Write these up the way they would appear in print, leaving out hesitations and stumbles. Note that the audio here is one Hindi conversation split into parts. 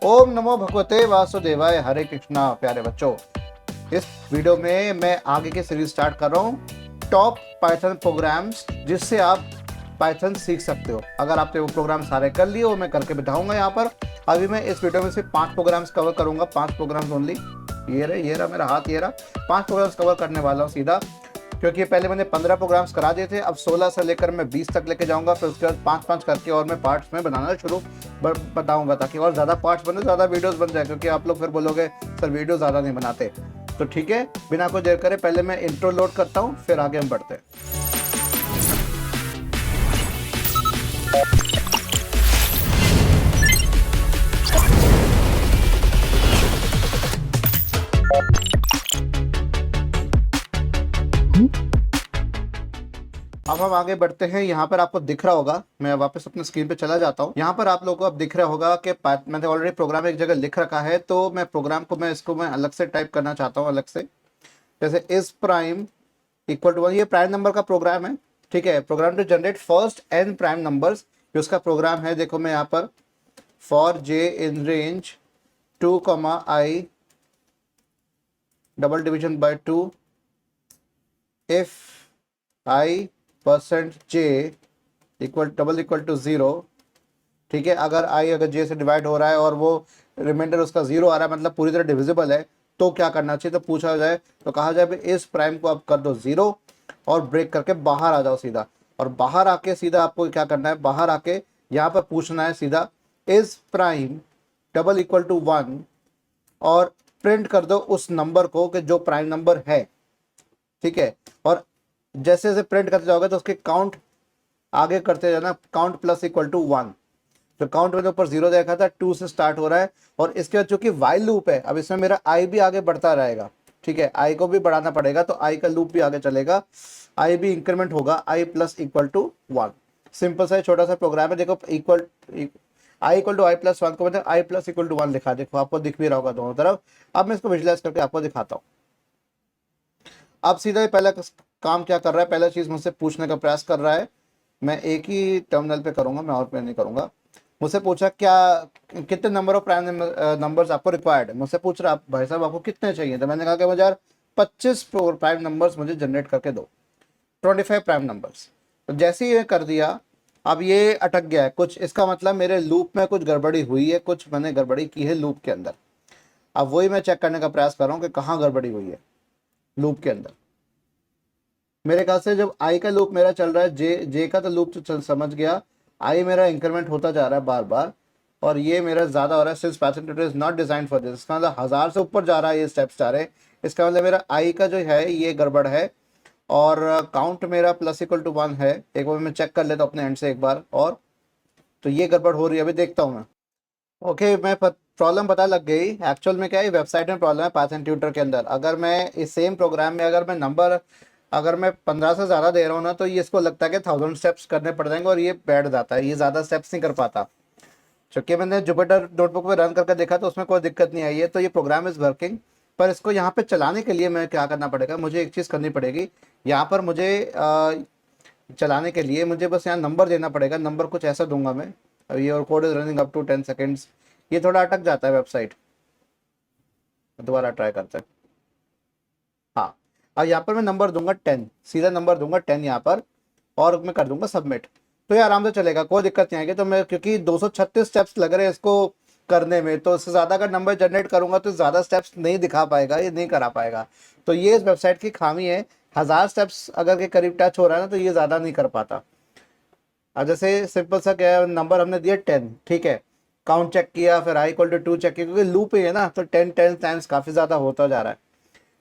ओम नमो भगवते वासुदेवाय। हरे कृष्णा प्यारे बच्चों, इस वीडियो में मैं आगे की सीरीज स्टार्ट कर रहा हूँ, टॉप पाइथन प्रोग्राम्स जिससे आप पाइथन सीख सकते हो। अगर आपने वो प्रोग्राम सारे कर लिए वो मैं करके बताऊंगा यहाँ पर। अभी मैं इस वीडियो में सिर्फ 5 प्रोग्राम्स कवर करूंगा, 5 प्रोग्राम्स ओनली। ये रहा मेरा हाथ, ये रहा 5 प्रोग्राम्स कवर करने वाला हूँ सीधा, क्योंकि पहले मैंने 15 प्रोग्राम्स करा दिए थे। अब 16 से लेकर मैं 20 तक लेके जाऊंगा, फिर उसके बाद 5-5 करके और मैं पार्ट्स में बनाना शुरू बताऊंगा, ताकि और ज़्यादा पार्ट्स बने, ज़्यादा वीडियोस बन जाए। क्योंकि आप लोग फिर बोलोगे सर वीडियो ज़्यादा नहीं बनाते। तो ठीक है, बिना कोई देर करे पहले मैं इंट्रो लोड करता हूँ, फिर आगे हम बढ़ते हैं। अब हम आगे बढ़ते हैं। यहाँ पर आपको दिख रहा होगा, मैं वापस अपने स्क्रीन पे चला जाता हूँ। यहाँ पर आप लोगों को अब दिख रहा होगा कि मैंने ऑलरेडी प्रोग्राम एक जगह लिख रखा है, तो मैं प्रोग्राम को इसको अलग से टाइप करना चाहता हूँ, अलग से। जैसे इस प्राइम इक्वल टू 1, ये प्राइम नंबर का प्रोग्राम है। ठीक है, program to generate first n prime numbers, जो उसका प्रोग्राम है। देखो मैं यहाँ पर for j in range 2, double division by 2 if i percent j equal to 0। ठीक है, अगर अगर j से डिवाइड हो रहा है और वो रिमाइंडर उसका 0 आ रहा है, मतलब पूरी तरह डिविजिबल है, तो क्या करना चाहिए? तो पूछा जाए तो कहा जाए इस प्राइम को आप कर दो 0 और ब्रेक करके बाहर आ जाओ सीधा। और बाहर आके सीधा आपको क्या करना है, बाहर आके यहाँ पर पूछना है सीधा इस प्राइम डबल इक्वल टू 1 और प्रिंट कर दो उस नंबर को कि जो प्राइम नंबर है। ठीक है, और जैसे जैसे प्रिंट करते जाओगे तो उसके काउंट आगे करते जाना, काउंट प्लस इक्वल टू 1। तो काउंट में तो ऊपर 0 देखा था, 2 से स्टार्ट हो रहा है। और इसके बाद चूंकि वाइल लूप है, अब इसमें मेरा आई भी आगे बढ़ता रहेगा। ठीक है, आई को भी बढ़ाना पड़ेगा, तो आई का लूप भी आगे चलेगा, आई भी इंक्रीमेंट होगा, आई प्लस इक्वल टू 1। सिंपल सा छोटा सा प्रोग्राम है। देखो I equal to I plus 1 को मतलब आई प्लस इक्वल टू 1 लिखा, देखो आपको दिख भी रहा होगा दोनों तरफ। अब मैं इसको विजुलाइज करके आपको दिखाता हूँ। अब सीधा पहला काम क्या कर रहा है, पहला चीज मुझसे पूछने का प्रयास कर रहा है। मैं एक ही टर्मिनल पे करूंगा, मैं और पे नहीं करूंगा। मुझसे पूछा क्या कितने नंबर ऑफ प्राइम नंबर्स आपको रिक्वायर्ड है। मुझसे पूछ रहा भाई साहब आपको कितने चाहिए, तो मैंने कहा कि मुझे यार 25 प्राइम नंबर्स मुझे जनरेट करके दो, 25 प्राइम नंबर्स। तो जैसे ही ये कर दिया, अब ये अटक गया है कुछ, इसका मतलब मेरे लूप में कुछ गड़बड़ी हुई है, कुछ मैंने गड़बड़ी की है लूप के अंदर। अब वही मैं चेक करने का प्रयास कर रहा हूँ कि कहाँ गड़बड़ी हुई है लूप के अंदर। मेरे ख्याल से जब आई का लूप मेरा चल रहा है, जे का तो लूप तो चल समझ गया, आई मेरा इंक्रीमेंट होता जा रहा है बार बार, और ये मेरा ज़्यादा हो रहा है। Since Python tutor is not design for this, इसका मतलब 1000 से ऊपर जा रहा है, ये स्टेप्स जा रहे हैं। इसका मतलब मेरा आई का जो है ये गड़बड़ है। और काउंट मेरा प्लस इक्वल टू 1 है। एक बार मैं चेक कर लेता हूँ अपने एंड से एक बार और। तो ये गड़बड़ हो रही है, अभी देखता हूँ मैं। ओके, मैं प्रॉब्लम पता लग गई। एक्चुअल में क्या है, वेबसाइट में प्रॉब्लम है पाइथन ट्यूटर के अंदर। अगर मैं इस सेम प्रोग्राम में अगर मैं 15 से ज़्यादा दे रहा हूँ ना, तो ये इसको लगता है कि 1000 स्टेप्स करने पड़ जाएंगे, और ये बैठ जाता है, ये ज़्यादा स्टेप्स नहीं कर पाता। चूँकि मैंने जुपिटर नोटबुक पे रन करके देखा तो उसमें कोई दिक्कत नहीं आई है, तो ये प्रोग्राम इज़ वर्किंग। पर इसको यहाँ पे चलाने के लिए मैं क्या करना पड़ेगा, मुझे एक चीज़ करनी पड़ेगी। यहाँ पर मुझे चलाने के लिए मुझे बस यहाँ नंबर देना पड़ेगा। नंबर कुछ ऐसा दूंगा मैं, ये और code is running up to 10 seconds. ये थोड़ा अटक जाता है वेबसाइट, दोबारा ट्राई करते हैं। हाँ, अब यहाँ पर मैं नंबर दूंगा 10, सीधा नंबर दूंगा 10 यहाँ पर, और मैं कर दूंगा सबमिट। तो ये आराम से चलेगा, कोई दिक्कत नहीं आएगी। तो मैं क्योंकि 236 स्टेप्स लग रहे हैं इसको करने में, तो इससे ज़्यादा अगर नंबर जनरेट करूंगा तो ज़्यादा स्टेप्स नहीं दिखा पाएगा, ये नहीं करा पाएगा। तो ये इस वेबसाइट की खामी है। 1000 स्टेप्स अगर के करीब टच हो रहा है ना, तो ये ज़्यादा नहीं कर पाता। अब जैसे सिंपल सा क्या है, नंबर हमने दिया 10, ठीक है, काउंट चेक किया, फिर आई इक्वल टू 2 चेक किया, क्योंकि लूप ही है ना, तो 10 टाइम्स काफ़ी ज़्यादा होता जा रहा है।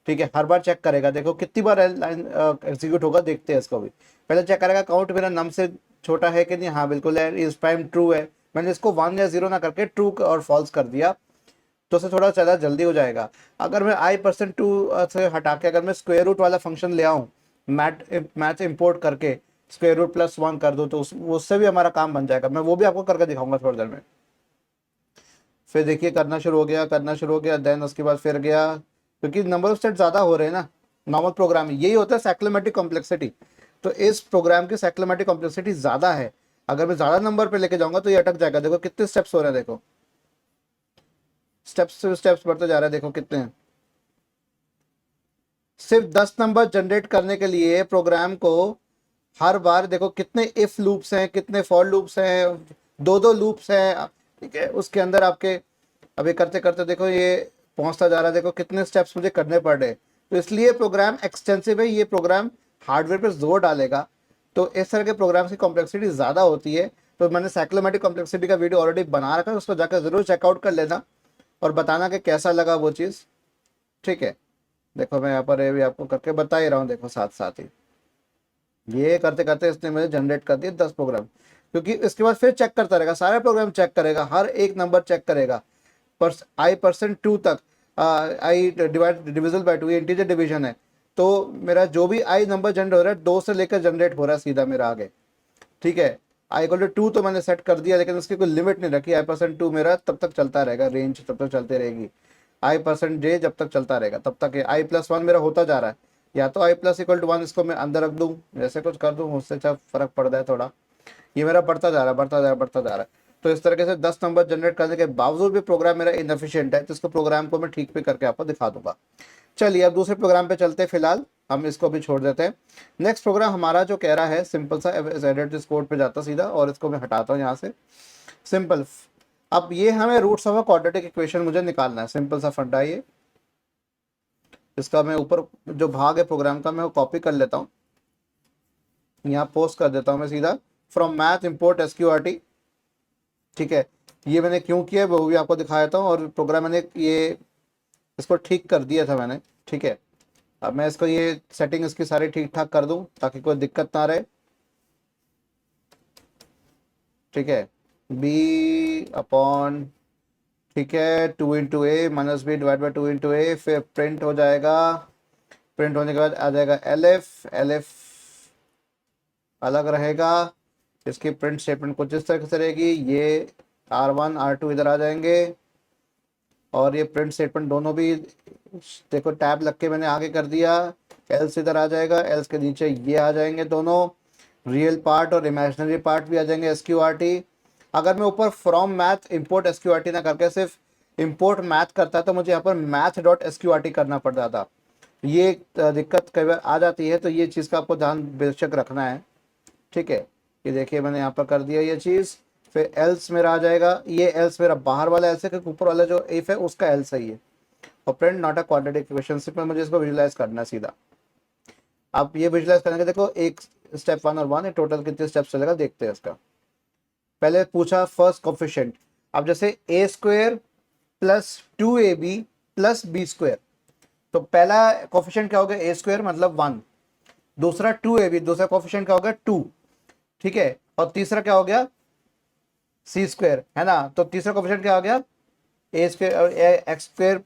ठीक है, हर बार चेक करेगा, देखो कितनी बार लाइन एग्जीक्यूट होगा, देखते हैं इसको भी। पहले चेक करेगा काउंट मेरा नम से छोटा है कि नहीं। हाँ बिल्कुल है, इस प्राइम ट्रू है। मैंने इसको 1 या 0 ना करके ट्रू और फॉल्स कर दिया, तो उससे थोड़ा ज़्यादा जल्दी हो जाएगा। अगर मैं आई परसेंट टू से हटा के अगर मैं स्क्वायर रूट वाला फंक्शन ले आऊँ, मैथ इंपोर्ट करके स्क्वायर रूट प्लस 1 कर दूँ, तो उससे भी हमारा काम बन जाएगा। मैं वो भी आपको करके दिखाऊंगा थोड़ी देर में। फिर देखिए करना शुरू हो गया, देन उसके बाद फिर गया, क्योंकि नंबर ऑफ स्टेट ज़्यादा हो रहे हैं ना। नॉर्मल प्रोग्राम यही होता है, साइक्लोमेटिक कॉम्प्लेक्सिटी। तो इस प्रोग्राम की साइक्लोमेटिक कॉम्प्लेक्सिटी ज़्यादा है। अगर मैं ज़्यादा नंबर पे लेके जाऊंगा तो ये अटक जाएगा। देखो कितने स्टेप्स हो रहे हैं, देखो स्टेप्स बढ़ते जा रहे हैं, देखो कितने हैं। सिर्फ 10 नंबर जनरेट करने के लिए प्रोग्राम को हर बार देखो कितने इफ लूप्स हैं, कितने फॉर लूप्स हैं, दो लूप्स हैं, ठीक है। उसके अंदर आपके अभी करते करते देखो ये पहुंचता जा रहा है, देखो कितने स्टेप्स मुझे करने पड़ रहे। तो इसलिए प्रोग्राम एक्सटेंसिव है, ये प्रोग्राम हार्डवेयर पर जोर डालेगा। तो इस तरह के प्रोग्राम्स की कॉम्प्लेक्सिटी ज़्यादा होती है। तो मैंने साइक्लोमेटिक कॉम्प्लेक्सिटी का वीडियो ऑलरेडी बना रखा है, उसको जाकर ज़रूर चेकआउट कर लेना और बताना कि कैसा लगा वो चीज़, ठीक है। देखो मैं यहाँ पर ये भी आपको करके बता ही रहा हूँ, देखो साथ साथ ही ये करते करते इसने मुझे जनरेट कर दिए 10 प्रोग्राम। क्योंकि इसके बाद फिर चेक करता रहेगा, सारे प्रोग्राम चेक करेगा, हर एक नंबर चेक करेगा, i% 2 तक। आई डिविजल बाय 2 इंटीजर डिवीजन है, तो मेरा जो भी आई नंबर जनरेट हो रहा है 2 से लेकर जनरेट हो रहा है सीधा मेरा आगे, ठीक है। i=2 तो मैंने सेट कर दिया, लेकिन उसकी कोई लिमिट नहीं रखी। i%2 मेरा तब तक चलता रहेगा, रेंज तब तक चलती रहेगी। i%j जब तक चलता रहेगा तब तक i+1 मेरा होता जा रहा है। या तो i+=1 इसको मैं अंदर रख दूं, जैसे कुछ कर दूं, उससे अच्छा फर्क पड़ जाए थोड़ा। ये मेरा बढ़ता जा रहा है, बढ़ता जा रहा है, बढ़ता जा रहा है। तो इस तरीके से 10 नंबर जनरेट करने के बावजूद भी प्रोग्राम मेरा इनएफिशिएंट है, तो इसको प्रोग्राम को मैं ठीक पे करके आपको दिखा दूंगा। चलिए अब दूसरे प्रोग्राम पे चलते हैं, फिलहाल हम इसको भी छोड़ देते हैं। नेक्स्ट प्रोग्राम हमारा जो कह रहा है सिंपल सा, एडिट दिस कोड पे जाता सीधा, और इसको मैं हटाता हूँ यहाँ से। सिंपल, अब ये हमें roots of a quadratic equation मुझे निकालना है। सिंपल सा फंडा ये, इसका मैं ऊपर जो भाग है प्रोग्राम का मैं वो कॉपी कर लेता हूँ, यहाँ पोस्ट कर देता हूँ मैं सीधा, फ्रॉम मैथ इम्पोर्ट SQRT, ठीक है। ये मैंने क्यों किया वो भी आपको दिखा देता हूँ। और प्रोग्राम मैंने ये इसको ठीक कर दिया था मैंने, ठीक है। अब मैं इसको ये सेटिंग इसकी सारी ठीक ठाक कर दूं ताकि कोई दिक्कत ना रहे, ठीक है। b/, ठीक है, 2 × a - b divide by 2 × a, फिर प्रिंट हो जाएगा। प्रिंट होने के बाद आ जाएगा LF अलग रहेगा। इसकी प्रिंट स्टेटमेंट कुछ इस तरह से रहेगी, ये R1 R2 इधर आ जाएंगे, और ये प्रिंट स्टेटमेंट दोनों भी देखो टैब लग के मैंने आगे कर दिया। एल्स इधर आ जाएगा, एल्स के नीचे ये आ जाएंगे दोनों, रियल पार्ट और इमेजिनरी पार्ट भी आ जाएंगे SQRT। अगर मैं ऊपर फ्रॉम मैथ इंपोर्ट SQRT ना करके सिर्फ इंपोर्ट मैथ करता तो मुझे यहाँ पर math.sqrt करना पड़ता था। ये दिक्कत कई बार आ जाती है, तो ये चीज़ का आपको ध्यान बेशक रखना है, ठीक है। ये देखिए मैंने यहाँ पर कर दिया ये चीज़। फिर एल्स मेरा आ जाएगा, ये एल्स मेरा बाहर वाला एल्स है, क्योंकि ऊपर वाला जो इफ है उसका एल्स है ये। और print not a quadratic equation, सिर्फ मुझे इसको विजुलाइज करना है सीधा। अब ये विजुलाइज करने के देखो एक स्टेप 1 और 1 टोटल कितने स्टेप्स चलेगा देखते हैं इसका। पहले पूछा फर्स्ट कोफिशिएंट, अब जैसे a² + 2ab + b², तो पहला कोफिशिएंट क्या हो गया a² मतलब 1, दूसरा 2ab, दूसरा कोफिशिएंट क्या हो गया 2, ठीक है। और तीसरा क्या हो गया c² है ना, तो तीसरा कोफिशिएंट क्या हो गया a² x²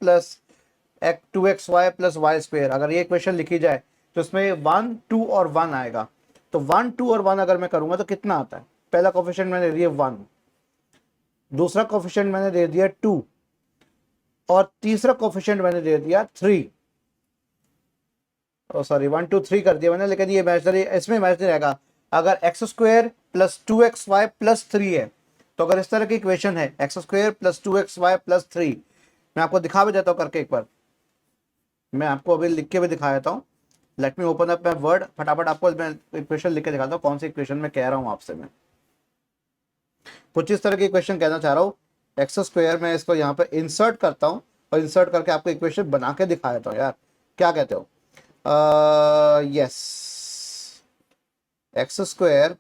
+ 2xy + y²। अगर ये इक्वेशन लिखी जाए तो इसमें 1 2 और 1 आएगा। तो 1 2 और 1 अगर मैं करूंगा तो कितना आता है, पहला कोफिशिएंट मैंने दे दिया 1, दूसरा कोफिशिएंट मैंने दे दिया 2, और तीसरा कोफिशिएंट मैंने दे दिया 3। सॉरी 1 2 3 कर दिया मैंने, लेकिन ये इमेजिनरी, इसमें इमेजिनरी रहेगा। अगर x² + 2xy + 3 है, तो अगर इस तरह की इक्वेशन है x² + 2xy + 3, मैं आपको दिखा भी देता हूँ करके एक बार, मैं आपको अभी लिख के भी दिखा देता हूँ। Let me open up my word, फटाफट आपको मैं इक्वेशन लिख के दिखाता हूँ कौन सी इक्वेशन मैं कह रहा हूँ आपसे। मैं कुछ इस तरह की इक्वेशन कहना चाह रहा हूँ। x², मैं इसको यहाँ पे इंसर्ट करता हूँ और इंसर्ट करके आपको इक्वेशन बना के दिखा देता हूँ यार, क्या कहते हो। यस, x²,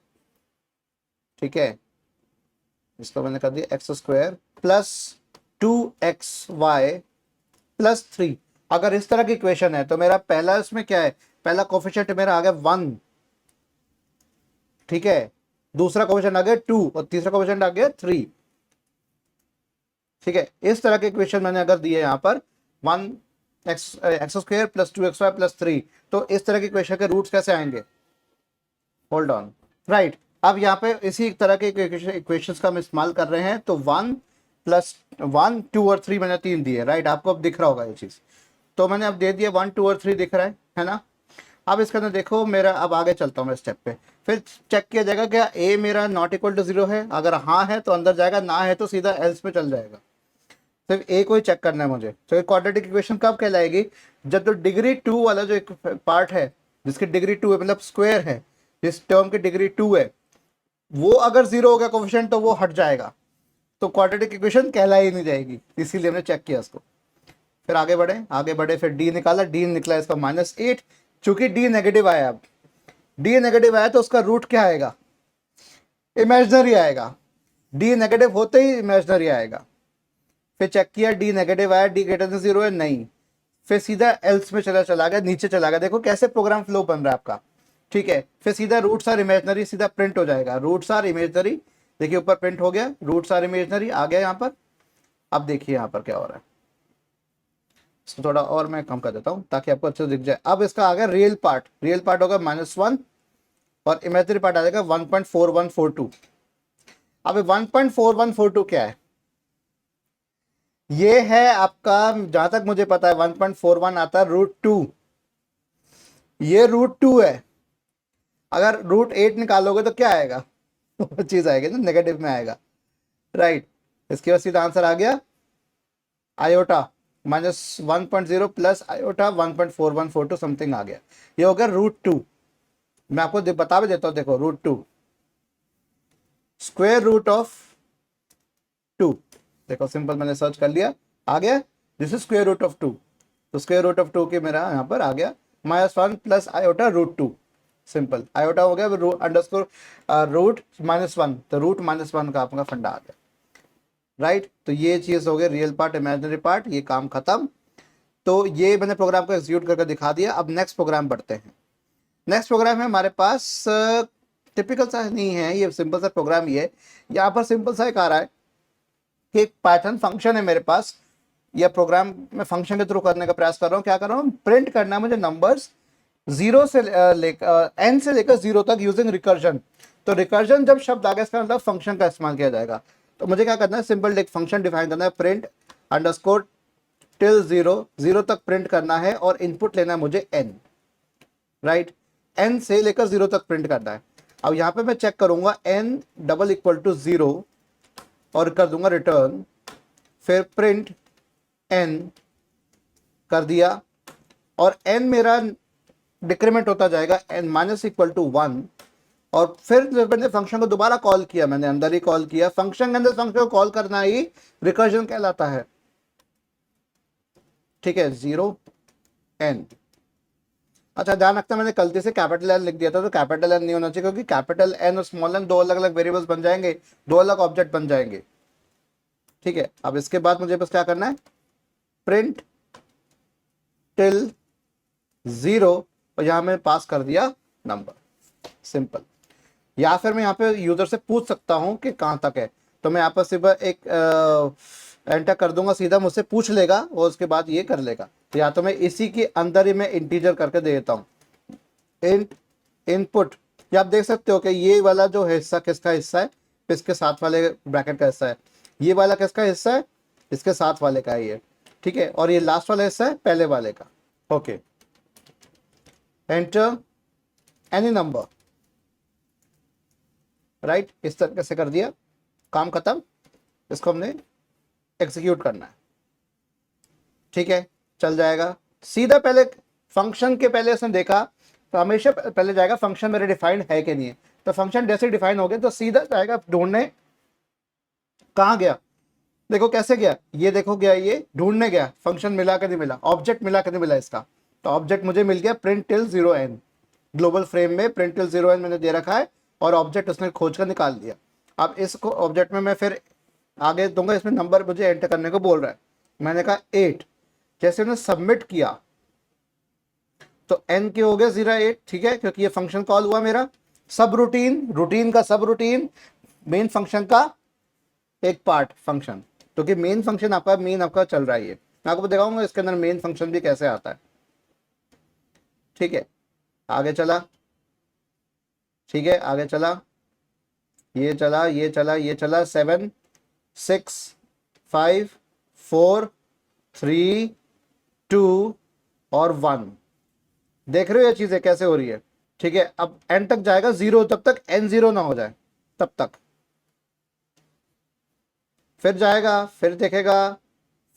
ठीक है, इसको मैंने कर दिया x² + 2xy + 3। अगर इस तरह की इक्वेशन है तो मेरा पहला इसमें क्या है, पहला कोफिशिएंट मेरा आ गया 1, ठीक है, दूसरा कोफिशिएंट आ गया 2 और तीसरा कोफिशिएंट आ गया 3, ठीक है। इस तरह के इक्वेशन मैंने अगर दिए यहाँ पर 1x² + 2xy + 3, तो इस तरह के इक्वेशन के रूट्स कैसे आएंगे, होल्ड ऑन, राइट। अब यहाँ पे इसी तरह के इक्वेशंस का हम इस्तेमाल कर रहे हैं। तो 1 + 1 2 और 3 मैंने 3 दिए, राइट, आपको अब दिख रहा होगा ये चीज़। तो मैंने अब दे दिया 1 2 और 3 दिख रहा है ना। अब इसके अंदर देखो मेरा, अब आगे चलता हूँ मैं स्टेप पे, फिर चेक किया जाएगा क्या a मेरा ≠ 0 है, अगर हाँ है तो अंदर जाएगा, ना है तो सीधा एल्स पे चल जाएगा। सिर्फ ए को ही चेक करना है मुझे। तो क्वाड्रेटिक इक्वेशन कब कहलाएगी, जब तो डिग्री 2 वाला जो एक पार्ट है जिसकी डिग्री 2 है, मतलब स्क्वायर है, जिस टर्म की डिग्री 2 है, वो अगर 0 हो गया कोफिशिएंट तो वो हट जाएगा, तो क्वाड्रेटिक इक्वेशन कहला ही नहीं जाएगी। इसीलिए हमने चेक किया उसको। फिर आगे बढ़े, आगे बढ़े, फिर डी निकाला, डी निकला इसका -8। चूंकि डी नेगेटिव आया, अब डी नेगेटिव आया तो उसका रूट क्या आएगा, इमेजनरी आएगा। डी नेगेटिव होते ही इमेजनरी आएगा। फिर चेक किया, डी नेगेटिव आया, डी ग्रेटर देन 0 है, नहीं। फिर सीधा एल्स में चला गया, नीचे चला गया। देखो कैसे प्रोग्राम फ्लो बन रहा है आपका, ठीक है। फिर सीधा रूट्स आर इमेजनरी, सीधा प्रिंट हो जाएगा, रूट्स आर इमेजनरी। देखिए ऊपर प्रिंट हो गया, रूट्स आर इमेजनरी आ गया यहाँ पर। अब देखिए यहाँ पर क्या हो रहा है, इसको थोड़ा और मैं कम कर देता हूँ ताकि आपको अच्छे से दिख जाए। अब इसका आ गया रियल पार्ट, रियल पार्ट होगा -1 और इमेजनरी पार्ट आ जाएगा 1.4142। अब 1.4142 क्या है, ये है आपका, जहां तक मुझे पता है 1.41 आता है √2, ये √2 है। अगर √8 निकालोगे तो क्या आएगा वो चीज आएगी ना, नेगेटिव में आएगा, राइट। इसके बाद सीधा आंसर आ गया आयोटा -1.0 प्लस आयोटा 1.4142 समथिंग आ गया। ये हो गया √2। मैं आपको बता भी देता हूँ, देखो √2 स्क्वायर रूट ऑफ 2, देखो सिंपल, मैंने सर्च कर लिया, आ गया, this is square root of 2। तो स्क्वायर रूट ऑफ 2 के मेरा यहाँ पर आ गया -1 प्लस आयोटा √2, सिंपल। आयोटा हो गया अंडरस्कोर रूट -1, तो रूट -1 का आपका फंडा आ गया, राइट। तो ये चीज हो गई रियल पार्ट इमेजिनरी पार्ट, ये काम खत्म। तो ये मैंने प्रोग्राम को एग्जीक्यूट करके दिखा दिया। अब नेक्स्ट प्रोग्राम बढ़ते हैं। नेक्स्ट प्रोग्राम है हमारे पास, टिपिकल सा नहीं है ये, सिंपल सा प्रोग्राम ही है। यहाँ पर सिंपल सा एक आ रहा है कि एक पाइथन फंक्शन है मेरे पास, या प्रोग्राम में फंक्शन के थ्रू करने का प्रयास कर रहा हूँ। क्या कर रहा हूँ, प्रिंट करना है मुझे नंबर्स 0 से लेकर n से लेकर 0 तक यूजिंग रिकर्जन। तो रिकर्जन जब शब्द आ गया इसका मतलब फंक्शन का इस्तेमाल किया जाएगा। तो मुझे क्या करना है, सिंपल एक फंक्शन डिफाइन करना है, प्रिंट अंडरस्कोर टिल 0 तक प्रिंट करना है, और इनपुट लेना है मुझे n, राइट। n से लेकर 0 तक प्रिंट करना है। अब यहाँ पे मैं चेक करूंगा n = 0 और कर दूंगा रिटर्न, फिर प्रिंट n कर दिया, और n मेरा डिक्रीमेंट होता जाएगा, n -1, और फिर जब मैंने फंक्शन को दोबारा कॉल किया, मैंने अंदर ही कॉल किया, फंक्शन के अंदर फंक्शन को कॉल करना ही रिकर्जन कहलाता है, ठीक है। 0 n। अच्छा ध्यान रखना, मैंने गलती से कैपिटल N लिख दिया था, तो कैपिटल N नहीं होना चाहिए, क्योंकि कैपिटल N और स्मॉल n दो अलग अलग वेरिएबल्स बन जाएंगे, दो अलग ऑब्जेक्ट बन जाएंगे, ठीक है। अब इसके बाद मुझे बस क्या करना है, प्रिंट टिल 0, और यहां मैं पास कर दिया नंबर, सिंपल। या फिर मैं यहाँ पे यूजर से पूछ सकता हूं कि कहां तक है, तो मैं यहाँ पर सिर्फ एक एंटर कर दूंगा, सीधा मुझसे पूछ लेगा और उसके बाद ये कर लेगा। तो या तो मैं इसी के अंदर ही मैं इंटीजर करके दे देता हूँ, इंट इनपुट। या आप देख सकते हो कि ये वाला जो हिस्सा किसका हिस्सा है, इसके साथ वाले ब्रैकेट का हिस्सा है, ये वाला किसका हिस्सा है, इसके साथ वाले का है ये, ठीक है। और ये लास्ट वाला हिस्सा है पहले वाले का, okay. Enter any number, right, इस तरीके से कर दिया, काम खत्म। इसको हमने एग्जीक्यूट करना है, ठीक है, चल जाएगा। सीधा पहले फंक्शन के पहले उसने देखा, तो हमेशा पहले जाएगा फंक्शन मेरे डिफाइंड है कि नहीं है। तो फंक्शन जैसे डिफाइन हो गया तो सीधा जाएगा ढूंढने, कहाँ गया, देखो कैसे गया, ये देखो गया, ये ढूंढने गया, फंक्शन मिला कि नहीं मिला, ऑब्जेक्ट मिला कि नहीं मिला इसका। तो ऑब्जेक्ट मुझे मिल गया print till 0n, global frame में प्रिंट टिल 0n मैंने दे रखा है, और ऑब्जेक्ट उसने खोज कर निकाल दिया। अब इसको ऑब्जेक्ट में मैं फिर आगे दूंगा, इसमें नंबर मुझे एंटर करने को बोल रहा है, मैंने कहा 8। जैसे मैंने सबमिट किया तो n के हो गए 0.8, ठीक है, क्योंकि ये फंक्शन कॉल हुआ मेरा। सब रूटीन, रूटीन का सब रूटीन, मेन फंक्शन का एक पार्ट फंक्शन, क्योंकि मेन फंक्शन आपका मेन आपका चल रहा है। ये मैं आपको दिखाऊंगा इसके अंदर मेन फंक्शन भी कैसे आता है, ठीक है। आगे चला, ठीक है, आगे चला, ये चला, ये चला, ये चला, 7 6 5 4 3 2 और 1। देख रहे हो ये चीजें कैसे हो रही है, ठीक है। अब एन तक जाएगा 0, तब तक n 0 ना हो जाए तब तक, फिर जाएगा, फिर देखेगा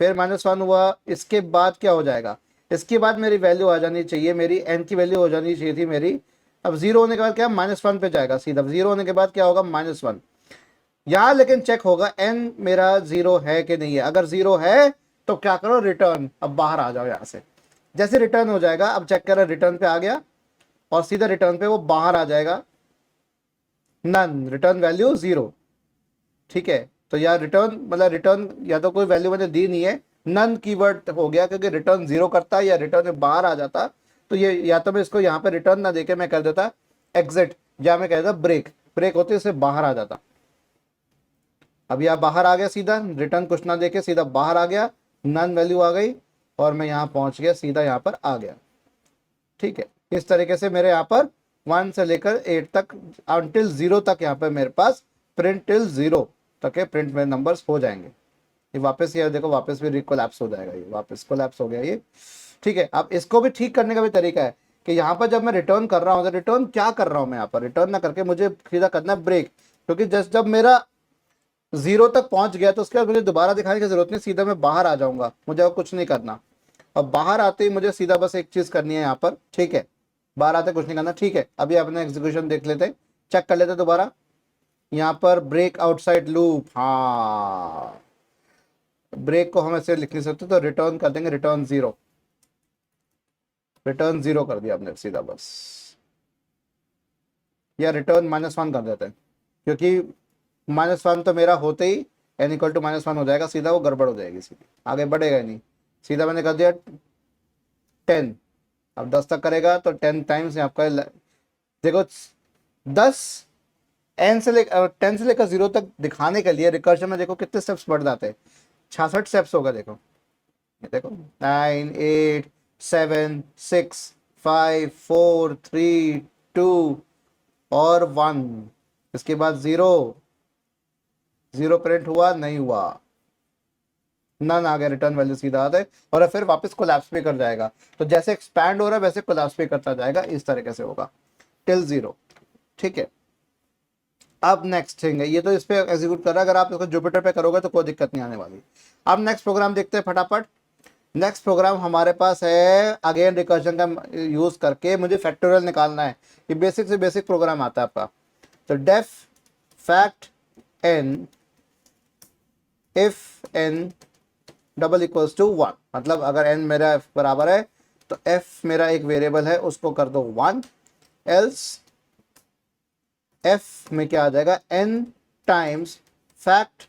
फिर -1 हुआ, इसके बाद क्या हो जाएगा, इसके बाद मेरी वैल्यू आ जानी चाहिए, मेरी n की वैल्यू हो जानी चाहिए थी मेरी। अब 0 होने के बाद क्या, -1 पे जाएगा सीधा, 0 होने के बाद क्या होगा, -1। यहाँ लेकिन चेक होगा n मेरा 0 है कि नहीं है, अगर 0 है तो क्या करो, रिटर्न, अब बाहर आ जाओ यहाँ से। जैसे रिटर्न हो जाएगा, अब चेक करें, रिटर्न पे आ गया और सीधा रिटर्न पे वो बाहर आ जाएगा, नन, रिटर्न वैल्यू 0। ठीक है, तो यार रिटर्न मतलब रिटर्न या तो कोई वैल्यू मैंने दी नहीं है, नन कीवर्ड हो गया, क्योंकि रिटर्न 0 करता या रिटर्न में बाहर आ जाता, तो ये या तो मैं इसको यहाँ पे रिटर्न ना देके मैं कर देता एग्जिट, या मैं कह देता ब्रेक, ब्रेक होते इससे बाहर आ जाता। अब यह बाहर आ गया, सीधा रिटर्न कुछ ना देके सीधा बाहर आ गया, नन वैल्यू आ गई और मैं यहाँ पहुंच गया, सीधा यहाँ पर आ गया। ठीक है, इस तरीके से मेरे यहाँ पर 1 से लेकर 8 तक, अनटिल 0 तक यहाँ पर मेरे पास प्रिंट टिल 0 तक के प्रिंट में नंबर्स हो जाएंगे। ये वापस, ये देखो वापस भी रिकोलैप्स हो जाएगा, ये वापस कोलैप्स हो गया ये। ठीक है, अब इसको भी ठीक करने का भी तरीका है कि यहाँ पर जब मैं रिटर्न कर रहा हूँ, तो रिटर्न क्या कर रहा हूँ मैं यहाँ पर, रिटर्न ना करके मुझे सीधा करना ब्रेक, क्योंकि जस्ट जब मेरा 0 तक पहुंच गया तो उसके बाद मुझे दोबारा दिखाने की जरूरत नहीं, सीधा मैं बाहर आ जाऊंगा, मुझे और कुछ नहीं करना। अब बाहर आते ही मुझे सीधा बस एक चीज करनी है यहाँ पर, ठीक है, बाहर आते कुछ नहीं करना। ठीक है, अभी अपने एग्जीक्यूशन देख लेते, चेक कर लेते दोबारा, यहाँ पर ब्रेक आउटसाइड लूप, हाँ ब्रेक को हम ऐसे लिख नहीं सकते, तो रिटर्न कर देंगे, रिटर्न 0, रिटर्न 0 कर दिया हमने सीधा बस, या रिटर्न -1 कर देते हैं, क्योंकि -1 तो मेरा होते ही n इक्वल टू -1 हो जाएगा, सीधा वो गड़बड़ हो जाएगी, सीधी आगे बढ़ेगा ही नहीं। सीधा मैंने कर दिया 10, अब 10 तक करेगा तो 10 टाइम्स आपका देखो 10 n से लेकर 10 से लेकर 0 तक दिखाने के लिए रिकर्शन में देखो कितने स्टेप्स बढ़ जाते हैं, 66 स्टेप्स होगा, देखो ये देखो 9 8 7 6 5 4 3 2 और 1, इसके बाद 0 प्रिंट हुआ नहीं हुआ, नन आ गया, रिटर्न वैल्यू सीधा आता है और फिर वापस कोलैप्स भी कर जाएगा। तो जैसे एक्सपैंड हो रहा है वैसे कोलैप्स भी करता जाएगा, इस तरीके से होगा टिल 0। ठीक है, अब नेक्स्ट थिंग है, ये तो इस पे एग्जीक्यूट कर रहा है, अगर आप इसको जुपिटर पे करोगे तो कोई दिक्कत नहीं आने वाली। अब नेक्स्ट प्रोग्राम देखते हैं फटाफट। नेक्स्ट प्रोग्राम हमारे पास है अगेन रिकर्जन का यूज करके मुझे फैक्टोरियल निकालना है, ये बेसिक से बेसिक प्रोग्राम आता है आपका। तो def fact n if n double equals to 1, मतलब अगर n मेरा f बराबर है तो f मेरा एक वेरिएबल है उसको कर दो 1, एल्स f में क्या आ जाएगा, n टाइम्स फैक्ट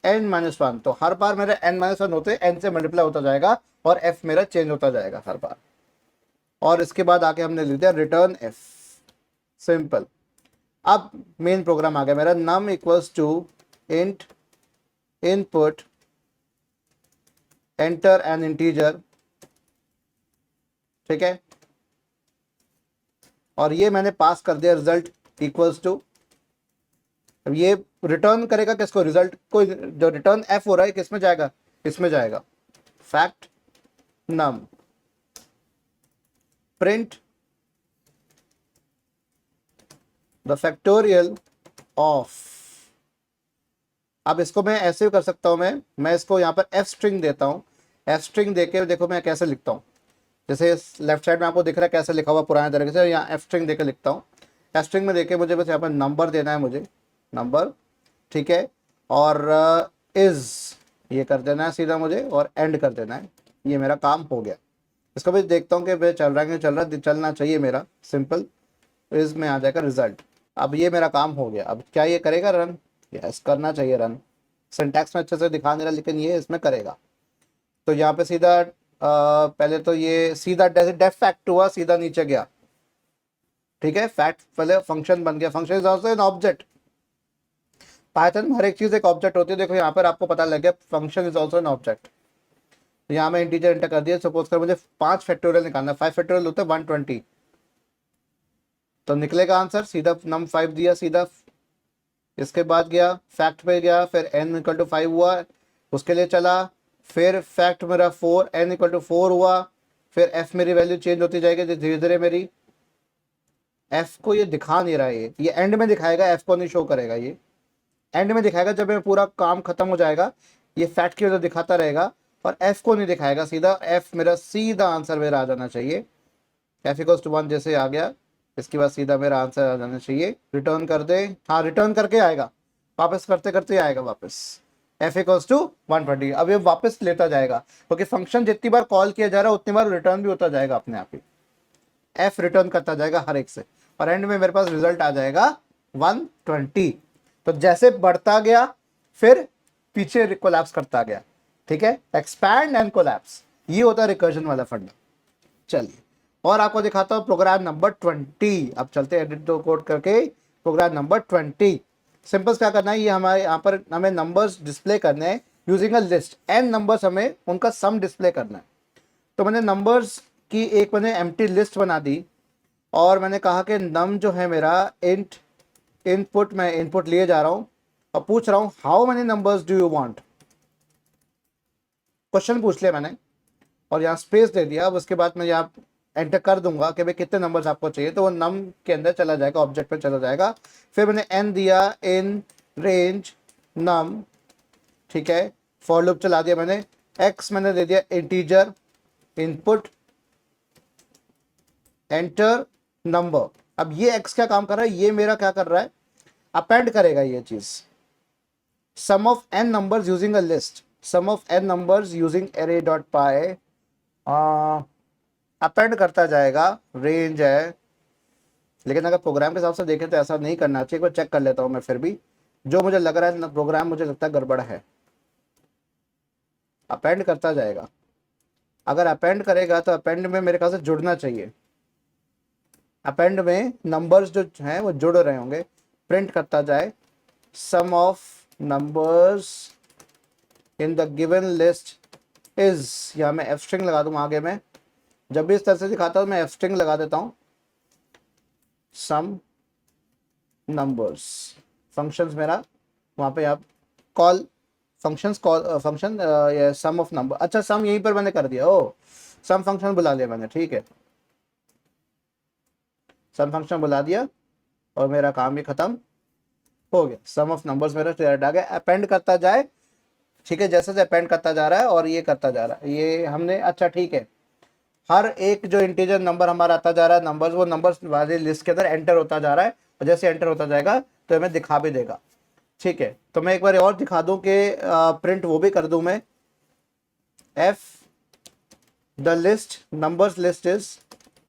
n-1, तो हर बार मेरे n-1 होते n से मल्टीप्लाई होता जाएगा और f मेरा चेंज होता जाएगा हर बार। और इसके बाद आके हमने लिख दिया रिटर्न f, सिंपल। अब मेन प्रोग्राम आ गया मेरा, num equals to int input enter an integer, ठीक है, और ये मैंने पास कर दिया रिजल्ट इक्वल्स टू, अब ये रिटर्न करेगा किसको, रिजल्ट को, जो रिटर्न एफ हो रहा है किसमें जाएगा, इसमें जाएगा, fact num print the factorial of. अब इसको मैं ऐसे भी कर सकता हूं, मैं इसको यहाँ पर एफ स्ट्रिंग देता हूं, एफ स्ट्रिंग देके देखो मैं कैसे लिखता हूँ, जैसे लेफ्ट साइड में आपको दिख रहा है कैसे लिखा हुआ पुराने तरीके से, यहाँ एफ स्ट्रिंग देके लिखता हूँ। एफ स्ट्रिंग में देके मुझे बस यहाँ पर नंबर देना है, मुझे नंबर, ठीक है, और इज ये कर देना है सीधा मुझे, और एंड कर देना है, ये मेरा काम हो गया। इसको भी देखता हूँ कि वे चल रहा है कि चल रहा, चलना चाहिए मेरा, सिंपल इज में आ जाएगा रिजल्ट। अब ये मेरा काम हो गया, अब क्या ये करेगा रन, यस करना चाहिए रन, सिंटैक्स में अच्छे से दिखा नहीं रहा लेकिन ये इसमें करेगा। तो यहाँ पे सीधा पहले तो ये सीधा डेफ फैक्ट हुआ, सीधा नीचे गया, ठीक है, फैक्ट पहले फंक्शन बन गया, function is also an object, Python में हर एक चीज एक ऑब्जेक्ट होती है, देखो यहाँ पर आपको पता लग गया function is also an object. तो यहाँ मैं इंटीजर एंटर कर दिया, सपोज कर मुझे 5 फैक्टोरियल निकालना है, 5 फैक्टोरियल होता है 120, तो निकलेगा आंसर, सीधा नम 5 दिया सीधा, इसके बाद गया फैक्ट पे गया, फिर n इक्वल टू 5 हुआ उसके लिए चला, फिर फैक्ट मेरा 4 n इक्वल टू 4 हुआ, फिर f मेरी वैल्यू चेंज होती जाएगी धीरे धीरे, मेरी f को ये दिखा नहीं रहा है, ये एंड में दिखाएगा, f को नहीं शो करेगा, ये एंड में दिखाएगा जब मेरा पूरा काम खत्म हो जाएगा, ये फैक्ट की वजह दिखाता रहेगा, और एफ को नहीं दिखाएगा सीधा, एफ मेरा सीधा आंसर मेरा आ जाना चाहिए, एफ इक्वल्स टू 1 जैसे आ गया, इसके बाद सीधा मेरा आंसर आ जाना चाहिए। रिटर्न कर दे, हाँ रिटर्न करके आएगा, वापस करते करते आएगा वापस, एफ इक्वल्स टू 120। अब ये वापस लेता जाएगा क्योंकि फंक्शन जितनी बार कॉल किया जा रहा है उतनी बार रिटर्न भी होता जाएगा अपने आप ही, एफ रिटर्न करता जाएगा हर एक से, और एंड में मेरे पास रिजल्ट आ जाएगा 120। तो जैसे बढ़ता गया फिर पीछे कोलैप्स करता गया, ठीक है, एक्सपैंड एंड कोलैप्स, ये होता है रिकर्जन वाला फंडा। चलिए और आपको दिखाता हूँ प्रोग्राम नंबर 20। अब चलते हैं एडिट कोड करके प्रोग्राम नंबर 20। सिंपल क्या करना है, ये हमारे यहाँ पर हमें नंबर्स डिस्प्ले करने हैं using a list, n numbers हमें उनका सम डिस्प्ले करना है। तो मैंने नंबर्स की एक मैंने एम्प्टी लिस्ट बना दी और मैंने कहा कि नम जो है मेरा इंट इनपुट, मैं इनपुट लिए जा रहा हूँ और पूछ रहा हूँ how many numbers do you want, question पूछ लिया मैंने और यहाँ स्पेस दे दिया। अब उसके बाद मैं यहाँ एंटर कर दूंगा कि भाई कितने नंबर्स आपको चाहिए, तो वो नम के अंदर चला जाएगा, ऑब्जेक्ट पे चला जाएगा। फिर मैंने एन दिया इन रेंज नम, ठीक है, फॉर लूप चला दिया मैंने, एक्स मैंने दे दिया इंटीजर इनपुट एंटर नंबर। अब ये एक्स क्या काम कर रहा है, ये मेरा क्या कर रहा है, अपेंड करेगा ये चीज, sum of n numbers using a list, sum of n numbers using array dot pi, append करता जाएगा, रेंज है। लेकिन अगर प्रोग्राम के हिसाब से देखें तो ऐसा नहीं करना चाहिए, एक बार चेक कर लेता हूं मैं, फिर भी जो मुझे लग रहा है प्रोग्राम मुझे लगता है गड़बड़ है। अपेंड करता जाएगा, अगर अपेंड करेगा तो अपेंड में मेरे ख्याल से जुड़ना चाहिए, अपेंड में नंबर्स जो हैं वो जुड़ रहे होंगे, प्रिंट करता जाए some of numbers in the given list is, यहाँ मैं एफ स्ट्रिंग लगा दूँ आगे में, जब भी इस तरह से दिखाता हूँ मैं एफ स्ट्रिंग लगा देता हूँ, सम नंबर्स, फंक्शंस मेरा वहाँ पे आप call functions call function sum of number, अच्छा सम यहीं पर मैंने कर दिया, ओ सम फंक्शन बुला लिया मैंने, ठीक है, सम फंक्शन बुला दिया और मेरा काम भी खत्म हो गया, सम ऑफ नंबर्स मेरा डायरेक्ट आ गया। अपेंड करता जाए, ठीक है, जैसे जैसे अपेंड करता जा रहा है और ये करता जा रहा है, ये हमने, अच्छा ठीक है, हर एक जो इंटीजर नंबर हमारा आता जा रहा है, नंबर्स वो नंबर्स वाली लिस्ट के अंदर एंटर होता जा रहा है, और जैसे एंटर होता जाएगा तो हमें दिखा भी देगा, ठीक है। तो मैं एक बार और दिखा दूं कि प्रिंट वो भी कर दूं मैं, F the list numbers list is,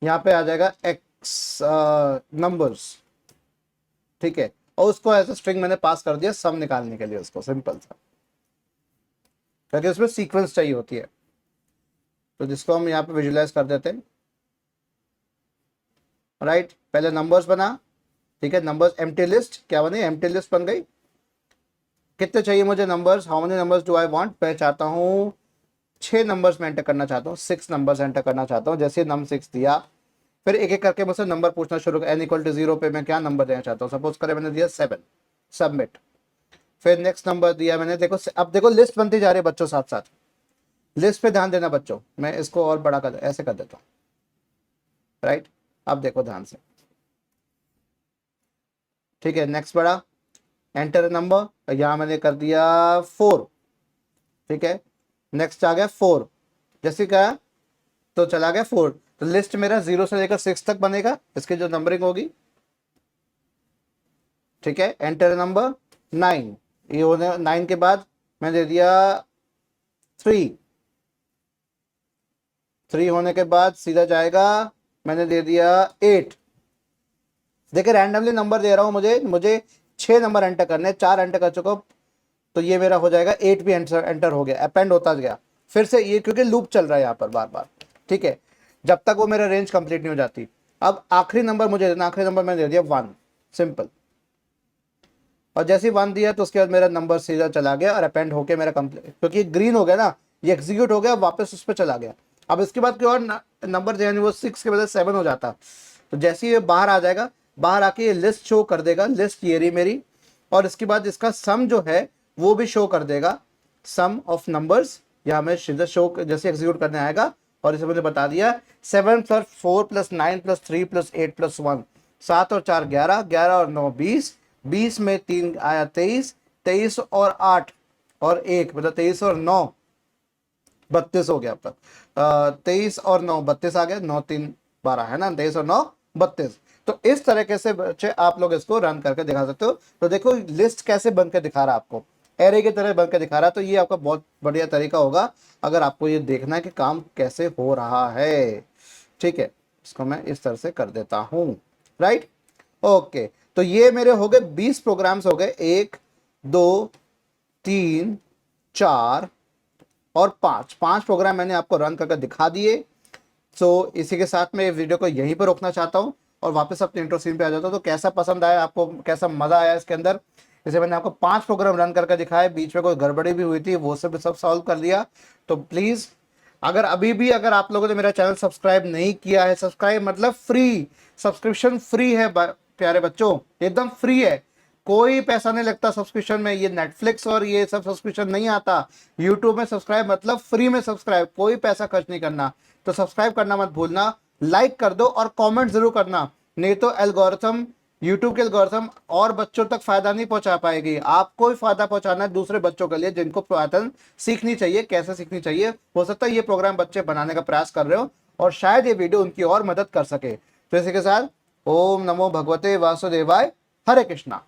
यहाँ पे आ जाएगा एक्स नंबर्स, ठीक है, और उसको ऐसे स्ट्रिंग मैंने पास कर दिया सम निकालने के लिए उसको, सिंपल सा, क्योंकि उसमें सीक्वेंस चाहिए होती है, तो जिसको हम यहाँ पे विजुलाइज कर देते हैं, राइट। पहले नंबर्स बना, ठीक है, नंबर्स एम्प्टी लिस्ट क्या बनी, एम्प्टी लिस्ट बन गई, कितने चाहिए मुझे numbers, how many numbers do I want, मैं चाहता हूँ 6 नंबर्स में एंटर करना चाहता हूँ, 6 नंबर्स एंटर करना चाहता हूँ। जैसे नम 6 दिया फिर एक एक करके मुझसे नंबर पूछना शुरू कर, एन इक्वल टू 0 पे मैं क्या नंबर देना चाहता हूँ, सपोज करें मैंने दिया 7, सबमिट। फिर नेक्स्ट नंबर दिया मैंने, देखो अब देखो लिस्ट बनती जा रही है बच्चों, साथ साथ लिस्ट पे ध्यान देना बच्चों, मैं इसको और बड़ा कर ऐसे कर देता हूँ, राइट। अब देखो ध्यान से, ठीक है, नेक्स्ट बड़ा, एंटर नंबर, यहाँ मैंने कर दिया 4, ठीक है, नेक्स्ट आ गया 4, जैसे क्या तो चला गया 4, तो लिस्ट मेरा 0 से लेकर 6 तक बनेगा, इसकी जो नंबरिंग होगी, ठीक है। एंटर नंबर 9, ये होने 9 के बाद मैं दे दिया 3, 3 होने के बाद सीधा जाएगा, मैंने दे दिया 8। देखिए रैंडमली नंबर दे रहा हूं, मुझे 6 नंबर एंटर करने, 4 एंटर कर चुका हूं, तो ये मेरा हो जाएगा 8 भी एंटर हो गया, अपेंड होता गया फिर से, ये क्योंकि लूप चल रहा है यहाँ पर बार बार, ठीक है, जब तक वो मेरा रेंज कंप्लीट नहीं हो जाती। अब आखिरी नंबर मुझे देना, आखिरी नंबर मैंने दे दिया 1, सिंपल, और जैसे ही 1 दिया तो उसके बाद मेरा नंबर सीधा चला गया और अपेंड होके मेरा कंप्लीट, क्योंकि ग्रीन हो गया ना, ये एग्जीक्यूट हो गया, वापस उस पर चला गया। अब इसके बाद कोई और नंबर देना, वो 6 के बजाय 7 हो जाता, तो जैसे ही ये बाहर आ जाएगा, बाहर आके ये लिस्ट शो कर देगा, लिस्ट ये रही मेरी, और इसके बाद इसका सम जो है वो भी शो कर देगा, सम ऑफ नंबर्स, यहाँ में सीधा शो जैसे एग्जीक्यूट करने आएगा, और इसे मैंने बता दिया 7 + 4 + 9 + 3 + 8 + 1, 7 और 4 11, 11 और 9 20, 20 में 3 आया 23, 23 और 8 और 1 मतलब 23 और 9, 32 हो गया अब तक। 23 और 9 32 आ गया, 9 3 12 है ना, 23 और 9 32। तो इस तरीके से बच्चे आप लोग इसको रन करके दिखा सकते हो। तो देखो लिस्ट कैसे बन के दिखा रहा है आपको, एरे की तरह बन के दिखा रहा है। तो ये आपका बहुत बढ़िया तरीका होगा अगर आपको ये देखना है कि काम कैसे हो रहा है। ठीक है, इसको मैं इस तरह से कर देता हूं, राइट। ओके, तो ये मेरे हो गए 20 प्रोग्राम्स हो गए, 1 2 3 4 और 5 5 प्रोग्राम मैंने आपको रन करके दिखा दिए। सो इसी के साथ मैं वीडियो को यहीं पर रोकना चाहता हूँ और वापस अपने इंट्रो सीन पे आ जाता हूँ। तो कैसा पसंद आया आपको, कैसा मजा आया इसके अंदर। जैसे मैंने आपको 5 प्रोग्राम रन करके दिखाए, बीच में कोई गड़बड़ी भी हुई थी वो सब सॉल्व कर दिया। तो प्लीज अगर अभी भी अगर आप लोगों ने मेरा चैनल सब्सक्राइब नहीं किया है, सब्सक्राइब मतलब फ्री, सब्सक्रिप्शन फ्री है प्यारे बच्चों, एकदम फ्री है, कोई पैसा नहीं लगता सब्सक्रिप्शन में। ये नेटफ्लिक्स और ये सब सब्सक्रिप्शन नहीं आता। यूट्यूब में सब्सक्राइब मतलब फ्री में सब्सक्राइब, कोई पैसा खर्च नहीं करना। तो सब्सक्राइब करना मत भूलना, लाइक कर दो और कमेंट जरूर करना, नहीं तो एल्गोरिथम, यूट्यूब के एल्गोरिथम और बच्चों तक फायदा नहीं पहुंचा पाएगी। आपको ही फायदा पहुंचाना है दूसरे बच्चों के लिए जिनको पैटर्न सीखनी चाहिए, कैसे सीखनी चाहिए। हो सकता है ये प्रोग्राम बच्चे बनाने का प्रयास कर रहे हो और शायद ये वीडियो उनकी और मदद कर सके। तो इसी के साथ ओम नमो भगवते वासुदेवाय, हरे कृष्णा।